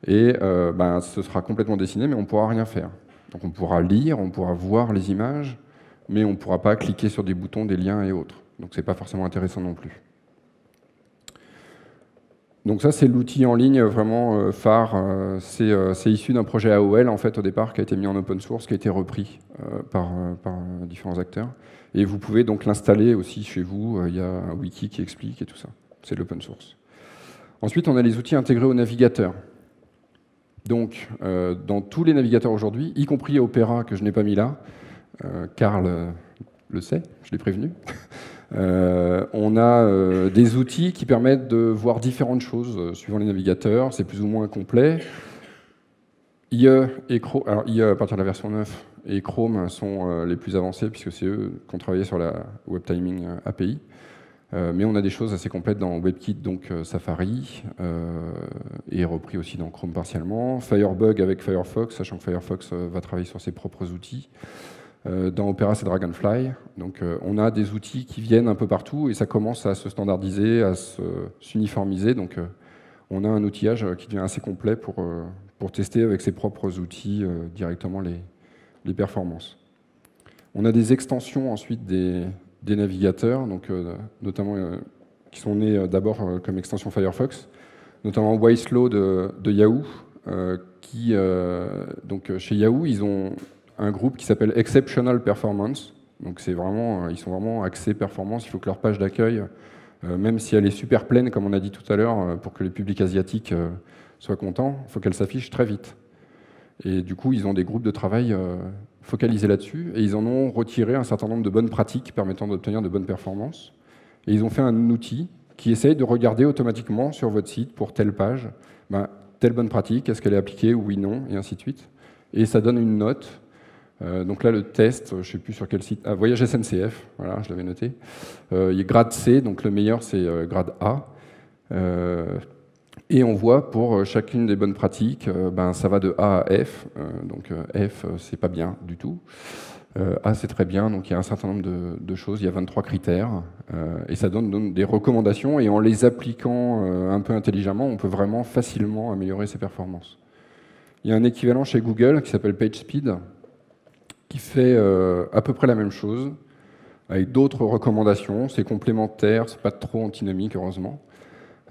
et ce sera complètement dessiné, mais on ne pourra rien faire. Donc on pourra lire, on pourra voir les images, mais on ne pourra pas cliquer sur des boutons, des liens et autres. Donc ce n'est pas forcément intéressant non plus. Donc ça, c'est l'outil en ligne vraiment phare. C'est issu d'un projet AOL, en fait, au départ, qui a été mis en open source, qui a été repris par différents acteurs. Et vous pouvez donc l'installer aussi chez vous. Il y a un wiki qui explique et tout ça. C'est de l'open source. Ensuite, on a les outils intégrés au navigateur. Donc, dans tous les navigateurs aujourd'hui, y compris Opera, que je n'ai pas mis là, Karl le sait, je l'ai prévenu, on a des outils qui permettent de voir différentes choses suivant les navigateurs, c'est plus ou moins complet. IE et Chrome, alors IE à partir de la version 9 et Chrome sont les plus avancés puisque c'est eux qui ont travaillé sur la Web Timing API. Mais on a des choses assez complètes dans WebKit, donc Safari, et repris aussi dans Chrome partiellement. Firebug avec Firefox, sachant que Firefox va travailler sur ses propres outils. Dans Opera, c'est Dragonfly. Donc on a des outils qui viennent un peu partout et ça commence à se standardiser, à s'uniformiser. Donc on a un outillage qui devient assez complet pour tester avec ses propres outils directement les performances. On a des extensions ensuite des navigateurs, donc, notamment qui sont nés d'abord comme extension Firefox, notamment Wiselo de Yahoo, donc chez Yahoo, ils ont un groupe qui s'appelle Exceptional Performance. Donc c'est vraiment, ils sont vraiment axés performance. Il faut que leur page d'accueil, même si elle est super pleine, comme on a dit tout à l'heure, pour que les publics asiatiques soient contents, il faut qu'elle s'affiche très vite. Et du coup, ils ont des groupes de travail focalisés là-dessus, et ils en ont retiré un certain nombre de bonnes pratiques permettant d'obtenir de bonnes performances. Et ils ont fait un outil qui essaye de regarder automatiquement sur votre site pour telle page, telle bonne pratique, est-ce qu'elle est appliquée, oui, non, et ainsi de suite. Et ça donne une note. Donc là, le test, je ne sais plus sur quel site, Voyage SNCF, voilà, je l'avais noté. Il est grade C, donc le meilleur, c'est grade A. Et on voit pour chacune des bonnes pratiques, ça va de A à F. Donc F, c'est pas bien du tout. A, c'est très bien. Donc il y a un certain nombre de choses. Il y a 23 critères. Et ça donne des recommandations. Et en les appliquant un peu intelligemment, on peut vraiment facilement améliorer ses performances. Il y a un équivalent chez Google qui s'appelle PageSpeed, qui fait à peu près la même chose, avec d'autres recommandations. C'est complémentaire, c'est pas trop antinomique, heureusement.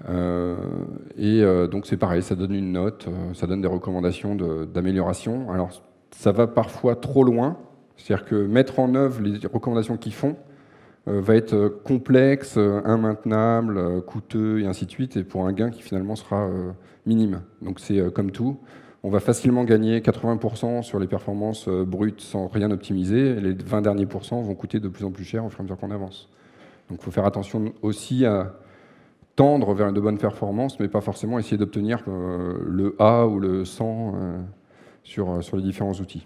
Donc c'est pareil, ça donne une note, ça donne des recommandations d'amélioration. Alors ça va parfois trop loin, c'est-à-dire que mettre en œuvre les recommandations qu'ils font va être complexe, immaintenable, coûteux et ainsi de suite, et pour un gain qui finalement sera minime. Donc c'est comme tout, on va facilement gagner 80% sur les performances brutes sans rien optimiser, et les 20 derniers pourcents vont coûter de plus en plus cher au fur et à mesure qu'on avance. Donc il faut faire attention aussi à tendre vers de bonnes performances, mais pas forcément essayer d'obtenir le A ou le 100 sur les différents outils.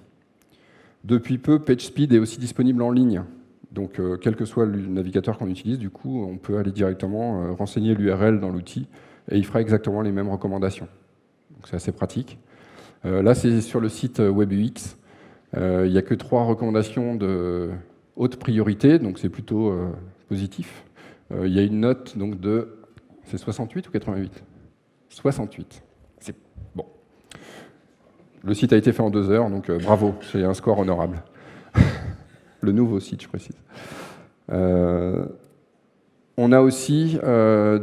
Depuis peu, PageSpeed est aussi disponible en ligne. Donc, quel que soit le navigateur qu'on utilise, du coup, on peut aller directement renseigner l'URL dans l'outil et il fera exactement les mêmes recommandations. Donc, c'est assez pratique. Là, c'est sur le site WebUX. Il n'y a que 3 recommandations de haute priorité, donc c'est plutôt positif. Il y a une note donc, de... C'est 68 ou 88 ? 68. C'est bon. Le site a été fait en 2 heures, donc bravo, c'est un score honorable. Le nouveau site, je précise. On a aussi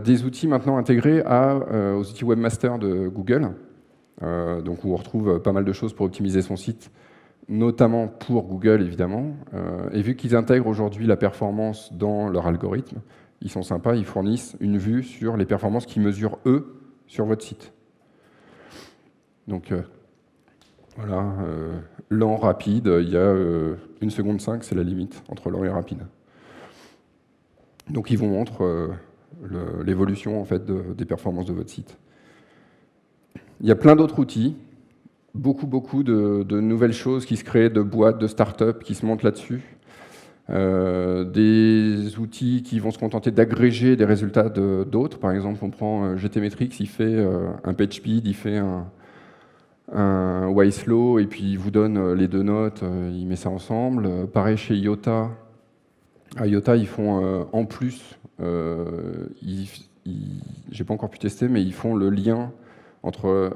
des outils maintenant intégrés aux outils Webmaster de Google, donc où on retrouve pas mal de choses pour optimiser son site, notamment pour Google, évidemment. Et vu qu'ils intègrent aujourd'hui la performance dans leur algorithme, ils sont sympas, ils fournissent une vue sur les performances qu'ils mesurent, eux, sur votre site. Donc, voilà, lent, rapide, il y a 1 seconde 5, c'est la limite entre lent et rapide. Donc, ils vous montrent l'évolution en fait, des performances de votre site. Il y a plein d'autres outils, beaucoup de nouvelles choses qui se créent, de boîtes, de start-up qui se montent là-dessus. Des outils qui vont se contenter d'agréger des résultats d'autres. Par exemple, on prend GTmetrix, il fait un PageSpeed, il fait un Wiselo, et puis il vous donne les 2 notes, il met ça ensemble. Pareil chez IOTA. À IOTA, ils font en plus, j'ai pas encore pu tester, mais ils font le lien entre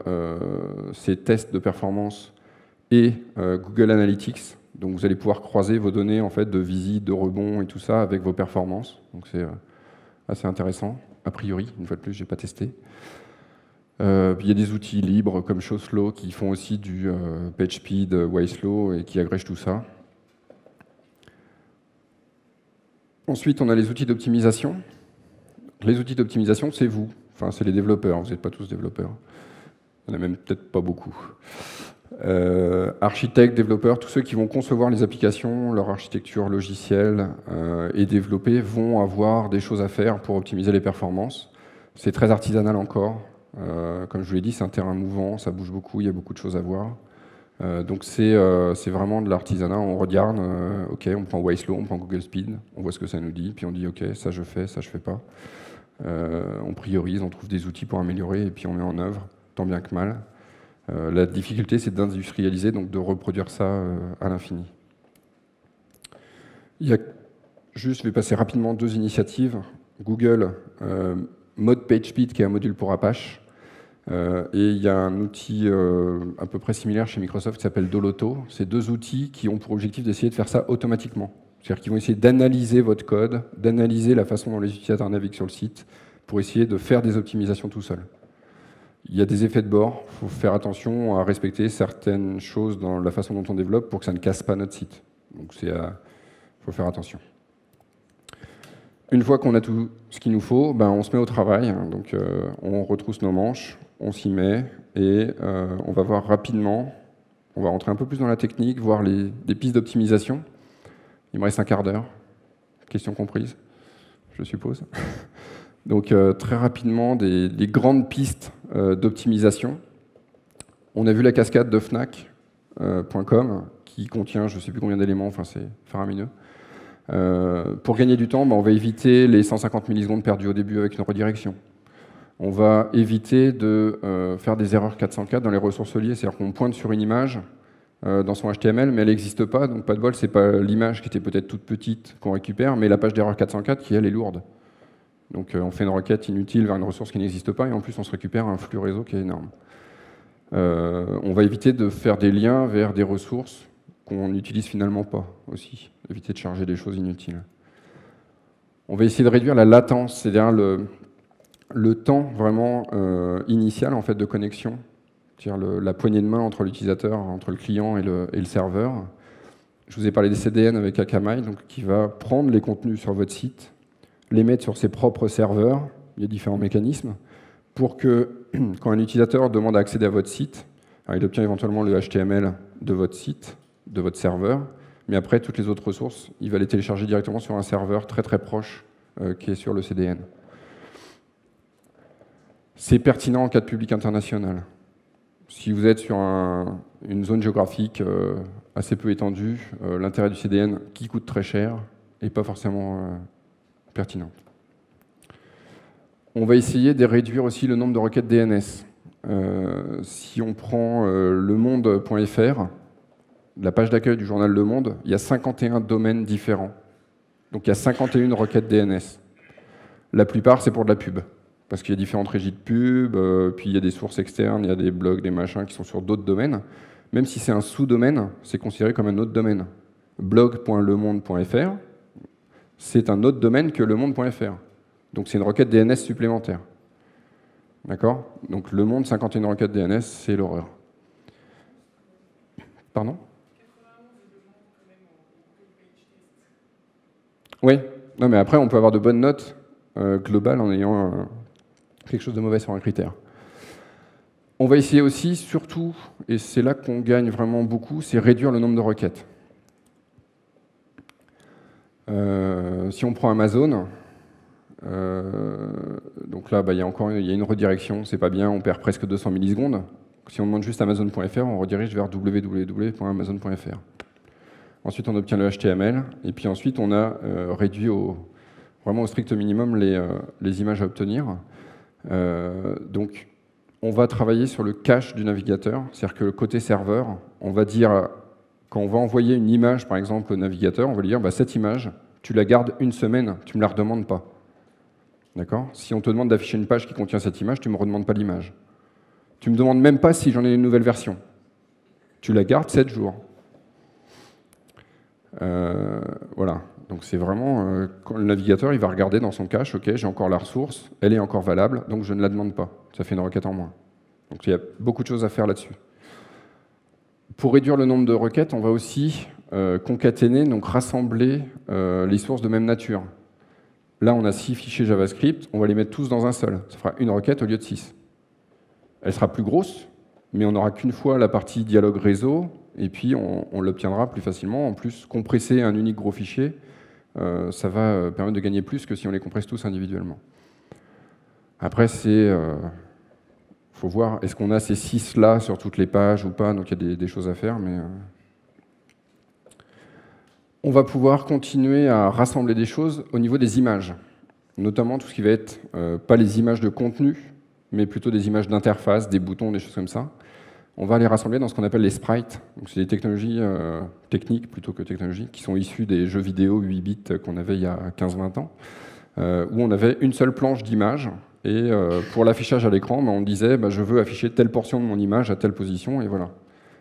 ces tests de performance et Google Analytics. Donc vous allez pouvoir croiser vos données en fait, de visite, de rebond et tout ça avec vos performances. Donc c'est assez intéressant, a priori, une fois de plus, je n'ai pas testé. Il y a des outils libres comme Showslow qui font aussi du PageSpeed, Wiselo et qui agrègent tout ça. Ensuite, on a les outils d'optimisation. Les outils d'optimisation, c'est vous. Enfin, c'est les développeurs, vous n'êtes pas tous développeurs. Il n'y en a même peut-être pas beaucoup. Architectes, développeurs, tous ceux qui vont concevoir les applications, leur architecture logicielle et développer vont avoir des choses à faire pour optimiser les performances. C'est très artisanal encore. Comme je vous l'ai dit, c'est un terrain mouvant, ça bouge beaucoup, il y a beaucoup de choses à voir. Donc c'est vraiment de l'artisanat. On regarde, ok, on prend Wiselow, on prend Google Speed, on voit ce que ça nous dit, puis on dit ok, ça je fais pas. On priorise, on trouve des outils pour améliorer et puis on met en œuvre, tant bien que mal. La difficulté, c'est d'industrialiser, donc de reproduire ça à l'infini. Il y a juste, je vais passer rapidement 2 initiatives. Google, Mode PageSpeed, qui est un module pour Apache. Et il y a un outil à peu près similaire chez Microsoft qui s'appelle Doloto. C'est 2 outils qui ont pour objectif d'essayer de faire ça automatiquement. C'est-à-dire qu'ils vont essayer d'analyser votre code, d'analyser la façon dont les utilisateurs naviguent sur le site, pour essayer de faire des optimisations tout seul. Il y a des effets de bord, il faut faire attention à respecter certaines choses dans la façon dont on développe pour que ça ne casse pas notre site. Donc il faut faire attention. Une fois qu'on a tout ce qu'il nous faut, on se met au travail. Donc on retrousse nos manches, on s'y met et on va voir rapidement, on va rentrer un peu plus dans la technique, voir des pistes d'optimisation. Il me reste un quart d'heure. Question comprise, je suppose. Donc très rapidement, des grandes pistes d'optimisation. On a vu la cascade de Fnac.com qui contient je ne sais plus combien d'éléments, enfin c'est faramineux. Pour gagner du temps, on va éviter les 150 millisecondes perdues au début avec une redirection. On va éviter de faire des erreurs 404 dans les ressources liées, c'est-à-dire qu'on pointe sur une image dans son HTML, mais elle n'existe pas, donc pas de bol, c'est pas l'image qui était peut-être toute petite qu'on récupère, mais la page d'erreur 404 qui, elle, est lourde. Donc on fait une requête inutile vers une ressource qui n'existe pas, et en plus on se récupère un flux réseau qui est énorme. On va éviter de faire des liens vers des ressources qu'on n'utilise finalement pas aussi, éviter de charger des choses inutiles. On va essayer de réduire la latence, c'est-à-dire le temps vraiment initial en fait, de connexion, c'est-à-dire la poignée de main entre l'utilisateur, entre le client et le serveur. Je vous ai parlé des CDN avec Akamai, donc qui va prendre les contenus sur votre site, les mettre sur ses propres serveurs, il y a différents mécanismes, pour que quand un utilisateur demande à accéder à votre site, alors il obtient éventuellement le HTML de votre site, de votre serveur, mais après toutes les autres ressources, il va les télécharger directement sur un serveur très très proche qui est sur le CDN. C'est pertinent en cas de public international. Si vous êtes sur une zone géographique assez peu étendue, l'intérêt du CDN, qui coûte très cher, n'est pas forcément pertinent. On va essayer de réduire aussi le nombre de requêtes DNS. Si on prend lemonde.fr, la page d'accueil du journal Le Monde, il y a 51 domaines différents. Donc il y a 51 requêtes DNS. La plupart, c'est pour de la pub. Parce qu'il y a différentes régies de pub, puis il y a des sources externes, il y a des blogs, des machins qui sont sur d'autres domaines. Même si c'est un sous-domaine, c'est considéré comme un autre domaine. blog.lemonde.fr, c'est un autre domaine que lemonde.fr. Donc c'est une requête DNS supplémentaire. D'accord? Donc Le Monde, 51 requêtes DNS, c'est l'horreur. Pardon? Oui, non mais après on peut avoir de bonnes notes globales en ayant quelque chose de mauvais sur un critère. On va essayer aussi, surtout, et c'est là qu'on gagne vraiment beaucoup, c'est réduire le nombre de requêtes. Si on prend Amazon, donc là il y a une redirection, c'est pas bien, on perd presque 200 millisecondes. Si on demande juste Amazon.fr, on redirige vers www.amazon.fr. Ensuite, on obtient le HTML, et puis ensuite, on a réduit vraiment au strict minimum les images à obtenir. Donc, on va travailler sur le cache du navigateur, c'est-à-dire que le côté serveur, on va dire, quand on va envoyer une image, par exemple, au navigateur, on va lui dire, cette image, tu la gardes une semaine, tu ne me la redemandes pas. D'accord? Si on te demande d'afficher une page qui contient cette image, tu ne me redemandes pas l'image. Tu ne me demandes même pas si j'en ai une nouvelle version. Tu la gardes 7 jours. Voilà, donc c'est vraiment, quand le navigateur il va regarder dans son cache, ok, j'ai encore la ressource, elle est encore valable, donc je ne la demande pas. Ça fait une requête en moins. Donc il y a beaucoup de choses à faire là-dessus. Pour réduire le nombre de requêtes, on va aussi concaténer, donc rassembler les sources de même nature. Là, on a 6 fichiers JavaScript, on va les mettre tous dans un seul. Ça fera une requête au lieu de 6. Elle sera plus grosse, mais on n'aura qu'une fois la partie dialogue réseau, et puis on l'obtiendra plus facilement. En plus, compresser un unique gros fichier, ça va permettre de gagner plus que si on les compresse tous individuellement. Après, faut voir, est-ce qu'on a ces 6-là sur toutes les pages ou pas, donc il y a des choses à faire, mais... On va pouvoir continuer à rassembler des choses au niveau des images, notamment tout ce qui va être, pas les images de contenu, mais plutôt des images d'interface, des boutons, des choses comme ça. On va les rassembler dans ce qu'on appelle les sprites. C'est des technologies techniques plutôt que technologiques, qui sont issues des jeux vidéo 8 bits qu'on avait il y a 15-20 ans, où on avait une seule planche d'image, et pour l'affichage à l'écran, on disait je veux afficher telle portion de mon image à telle position, et voilà.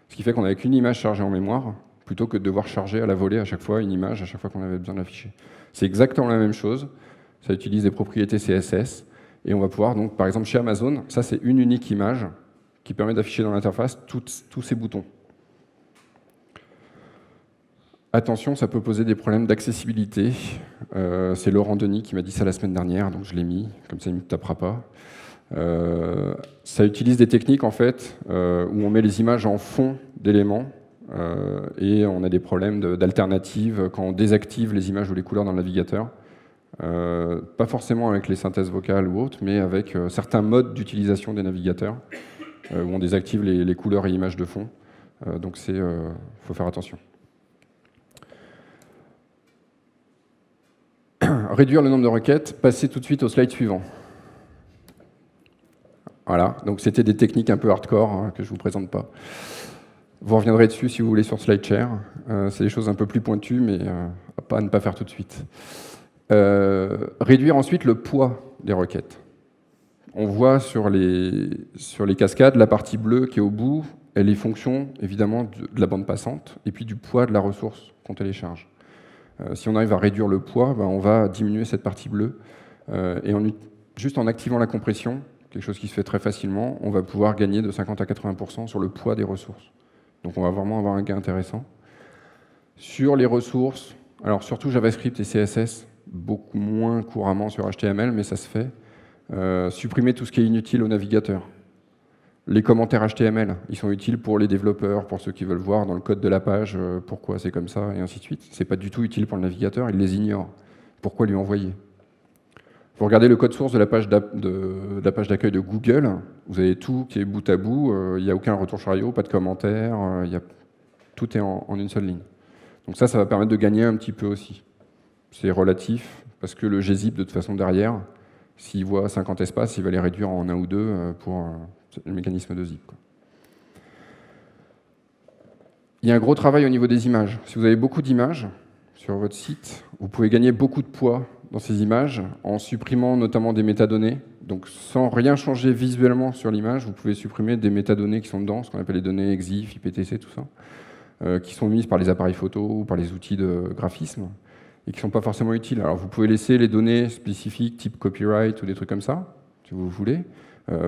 Ce qui fait qu'on n'avait qu'une image chargée en mémoire, plutôt que de devoir charger à la volée à chaque fois une image, à chaque fois qu'on avait besoin de l'afficher. C'est exactement la même chose, ça utilise des propriétés CSS, et on va pouvoir, donc, par exemple chez Amazon, ça c'est une unique image qui permet d'afficher dans l'interface tous ces boutons. Attention, ça peut poser des problèmes d'accessibilité. C'est Laurent Denis qui m'a dit ça la semaine dernière, donc je l'ai mis, comme ça il ne me tapera pas. Ça utilise des techniques en fait, où on met les images en fond d'éléments, et on a des problèmes d'alternatives quand on désactive les images ou les couleurs dans le navigateur. Pas forcément avec les synthèses vocales ou autres, mais avec certains modes d'utilisation des navigateurs, où on désactive les couleurs et images de fond. Donc faut faire attention. Réduire le nombre de requêtes, passer tout de suite au slide suivant. Voilà, donc c'était des techniques un peu hardcore que je ne vous présente pas. Vous reviendrez dessus si vous voulez sur SlideShare. C'est des choses un peu plus pointues, mais à ne pas faire tout de suite. Réduire ensuite le poids des requêtes. On voit sur les cascades, la partie bleue qui est au bout, elle est fonction évidemment de la bande passante et puis du poids de la ressource qu'on télécharge. Si on arrive à réduire le poids, on va diminuer cette partie bleue. Et juste en activant la compression, quelque chose qui se fait très facilement, on va pouvoir gagner de 50 à 80% sur le poids des ressources. Donc on va vraiment avoir un gain intéressant. Sur les ressources, alors surtout JavaScript et CSS, beaucoup moins couramment sur HTML, mais ça se fait. Supprimer tout ce qui est inutile au navigateur. Les commentaires HTML, ils sont utiles pour les développeurs, pour ceux qui veulent voir dans le code de la page pourquoi c'est comme ça, et ainsi de suite. C'est pas du tout utile pour le navigateur, il les ignore. Pourquoi lui envoyer? Vous regardez le code source de la page d'accueil de Google, vous avez tout qui est bout à bout, il n'y a aucun retour chariot, pas de commentaires, tout est en une seule ligne. Donc ça va permettre de gagner un petit peu aussi. C'est relatif, parce que le gzip, de toute façon, derrière, s'il voit 50 espaces, il va les réduire en 1 ou 2 pour le mécanisme de zip. Il y a un gros travail au niveau des images. Si vous avez beaucoup d'images sur votre site, vous pouvez gagner beaucoup de poids dans ces images en supprimant notamment des métadonnées. Donc sans rien changer visuellement sur l'image, vous pouvez supprimer des métadonnées qui sont dedans, ce qu'on appelle les données EXIF, IPTC, tout ça, qui sont mises par les appareils photo ou par les outils de graphisme et qui ne sont pas forcément utiles. Alors vous pouvez laisser les données spécifiques type copyright ou des trucs comme ça, si vous voulez,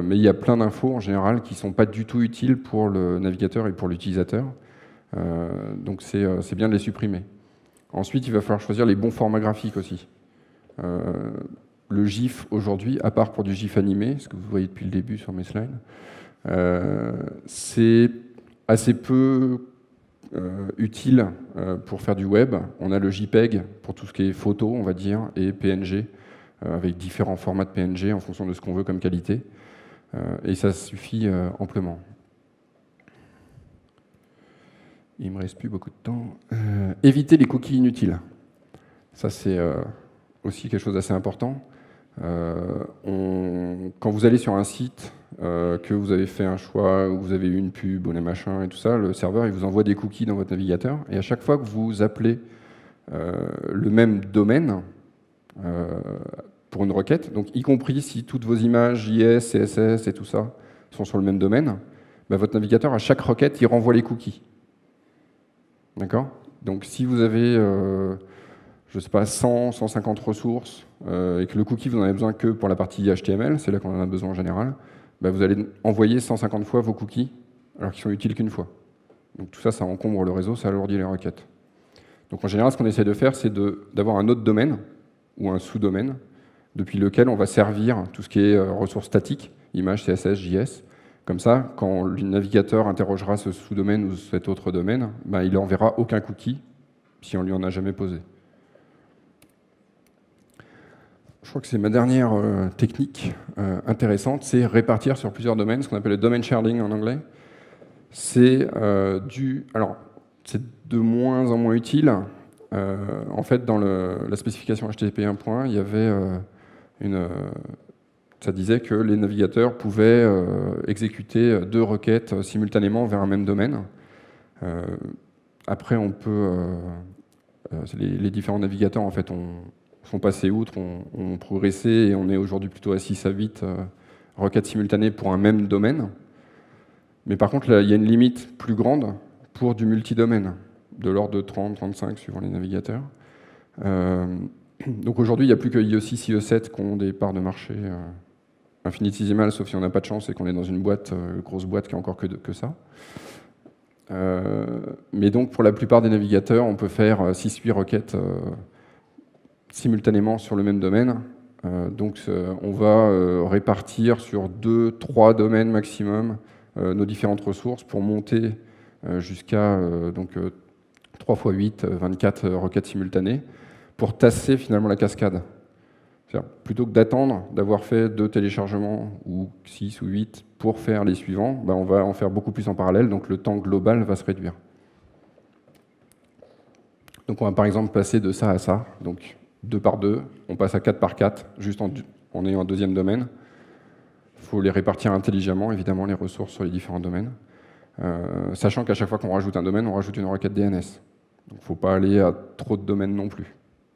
mais il y a plein d'infos en général qui ne sont pas du tout utiles pour le navigateur et pour l'utilisateur. Donc c'est bien de les supprimer. Ensuite, il va falloir choisir les bons formats graphiques aussi. Le GIF aujourd'hui, à part pour du GIF animé, ce que vous voyez depuis le début sur mes slides, c'est assez peu utile pour faire du web. On a le JPEG pour tout ce qui est photo, on va dire, et PNG, avec différents formats de PNG en fonction de ce qu'on veut comme qualité. Et ça suffit amplement. Il ne me reste plus beaucoup de temps. Éviter les cookies inutiles. Ça, c'est aussi quelque chose d'assez important. Quand vous allez sur un site, que vous avez fait un choix, ou vous avez eu une pub, ou des machins et tout ça, le serveur il vous envoie des cookies dans votre navigateur, et à chaque fois que vous appelez le même domaine pour une requête, donc y compris si toutes vos images JS, CSS et tout ça sont sur le même domaine, votre navigateur, à chaque requête, il renvoie les cookies. D'accord? Donc si vous avez, je sais pas, 100, 150 ressources, et que le cookie, vous n'en avez besoin que pour la partie HTML, c'est là qu'on en a besoin en général, vous allez envoyer 150 fois vos cookies, alors qu'ils sont utiles qu'une fois. Donc tout ça, ça encombre le réseau, ça alourdit les requêtes. Donc en général, ce qu'on essaie de faire, c'est d'avoir un autre domaine, ou un sous-domaine, depuis lequel on va servir tout ce qui est ressources statiques, images, CSS, JS. Comme ça, quand le navigateur interrogera ce sous-domaine ou cet autre domaine, ben, il n'enverra aucun cookie si on ne lui en a jamais posé. Je crois que c'est ma dernière technique intéressante, c'est répartir sur plusieurs domaines, ce qu'on appelle le domain sharing en anglais. C'est c'est de moins en moins utile. En fait, dans la spécification HTTP 1.1, il y avait ça disait que les navigateurs pouvaient exécuter 2 requêtes simultanément vers un même domaine. Après, on peut, les différents navigateurs en fait sont passés outre, ont progressé et on est aujourd'hui plutôt à 6 à 8 requêtes simultanées pour un même domaine. Mais par contre, là, il y a une limite plus grande pour du multidomaine, de l'ordre de 30, 35 suivant les navigateurs. Donc aujourd'hui, il n'y a plus que IE6, IE7 qui ont des parts de marché infinitésimales, sauf si on n'a pas de chance et qu'on est dans une boîte, grosse boîte qui a encore que ça. Mais donc pour la plupart des navigateurs, on peut faire 6-8 requêtes simultanément sur le même domaine. Donc on va répartir sur 2-3 domaines maximum nos différentes ressources pour monter jusqu'à 3 x 8, 24 requêtes simultanées, pour tasser finalement la cascade. Plutôt que d'attendre d'avoir fait 2 téléchargements, ou 6 ou 8, pour faire les suivants, on va en faire beaucoup plus en parallèle, donc le temps global va se réduire. Donc on va par exemple passer de ça à ça, donc 2 par 2, on passe à 4 par 4, juste en ayant un deuxième domaine. Il faut les répartir intelligemment, évidemment, les ressources sur les différents domaines. Sachant qu'à chaque fois qu'on rajoute un domaine, on rajoute une requête DNS. Donc il ne faut pas aller à trop de domaines non plus.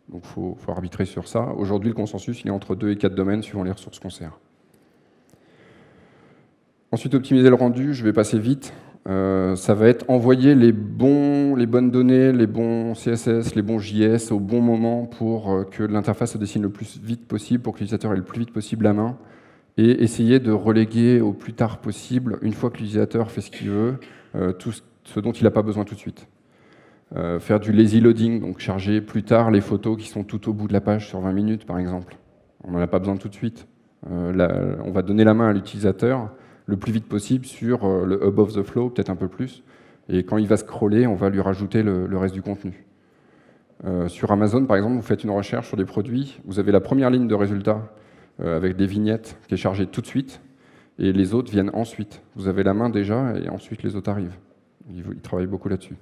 Donc il faut arbitrer sur ça. Aujourd'hui, le consensus, il est entre 2 et 4 domaines suivant les ressources qu'on sert. Ensuite, optimiser le rendu, je vais passer vite. Ça va être envoyer les bonnes données, les bons CSS, les bons JS au bon moment pour que l'interface se dessine le plus vite possible, pour que l'utilisateur ait le plus vite possible la main, et essayer de reléguer au plus tard possible, une fois que l'utilisateur fait ce qu'il veut, tout ce dont il n'a pas besoin tout de suite. Faire du lazy loading, donc charger plus tard les photos qui sont tout au bout de la page sur 20 minutes, par exemple. On n'en a pas besoin tout de suite. On va donner la main à l'utilisateur le plus vite possible sur le hub of the flow, peut-être un peu plus. Et quand il va scroller, on va lui rajouter le reste du contenu. Sur Amazon, par exemple, vous faites une recherche sur des produits, vous avez la première ligne de résultats avec des vignettes qui est chargée tout de suite, et les autres viennent ensuite. Vous avez la main déjà, et ensuite les autres arrivent. Ils travaillent beaucoup là-dessus.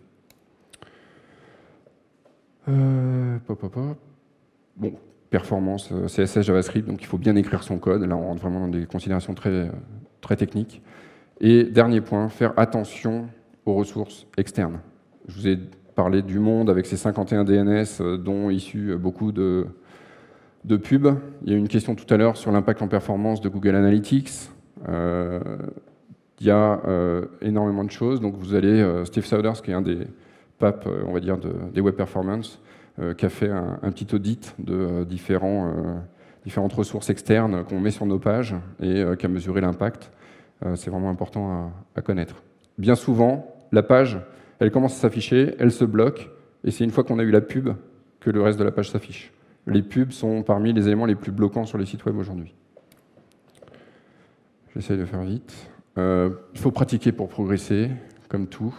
Bon, performance, CSS, JavaScript, donc il faut bien écrire son code. Là, on rentre vraiment dans des considérations très techniques. Et dernier point, faire attention aux ressources externes. Je vous ai parlé du monde avec ses 51 DNS, dont issus beaucoup de pubs. Il y a eu une question tout à l'heure sur l'impact en performance de Google Analytics. Il y a énormément de choses. Donc vous allez, Steve Souders, qui est un des papes, on va dire, des web performance, qui a fait un petit audit de différentes ressources externes qu'on met sur nos pages et qui a mesuré l'impact. C'est vraiment important à connaître. Bien souvent, la page, elle commence à s'afficher, elle se bloque, et c'est une fois qu'on a eu la pub que le reste de la page s'affiche. Les pubs sont parmi les éléments les plus bloquants sur les sites web aujourd'hui. J'essaie de faire vite. Il faut pratiquer pour progresser, comme tout.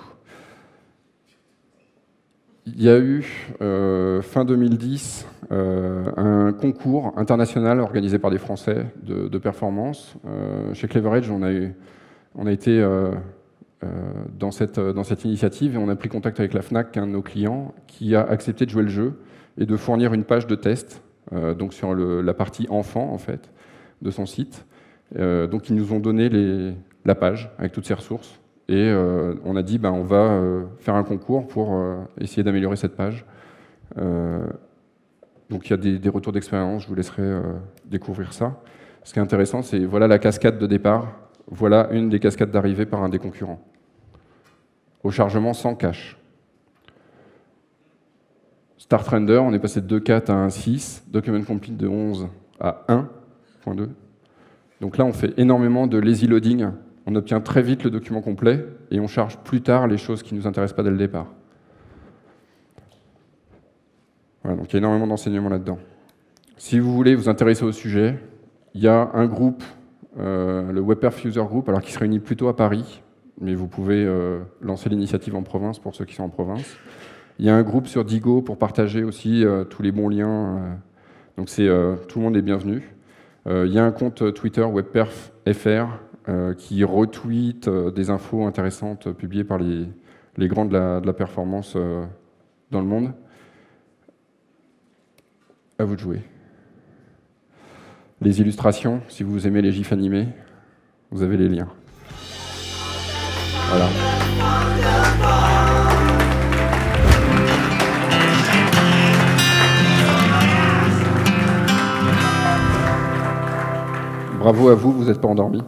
Il y a eu, fin 2010, un concours international organisé par des Français de performance. Chez CleverEdge, on a été dans cette initiative et on a pris contact avec la Fnac, un de nos clients, qui a accepté de jouer le jeu et de fournir une page de test, donc sur la partie enfant, en fait, de son site. Donc ils nous ont donné la page avec toutes ses ressources. Et on a dit, on va faire un concours pour essayer d'améliorer cette page. Donc il y a des retours d'expérience, je vous laisserai découvrir ça. Ce qui est intéressant, c'est voilà la cascade de départ, voilà une des cascades d'arrivée par un des concurrents. Au chargement sans cache. Start Render, on est passé de 2.4 à 1.6, Document Complete de 11 à 1.2. Donc là, on fait énormément de lazy loading. On obtient très vite le document complet et on charge plus tard les choses qui ne nous intéressent pas dès le départ. Voilà, donc il y a énormément d'enseignements là-dedans. Si vous voulez vous intéresser au sujet, il y a un groupe le WebPerf User Group, alors qui se réunit plutôt à Paris, mais vous pouvez lancer l'initiative en province pour ceux qui sont en province. Il y a un groupe sur Digo pour partager aussi tous les bons liens. Donc tout le monde est bienvenu. Il y a un compte Twitter WebPerf FR qui retweet des infos intéressantes publiées par les grands de la performance dans le monde. À vous de jouer. Les illustrations, si vous aimez les gifs animés, vous avez les liens. Voilà. Bravo à vous, vous n'êtes pas endormis.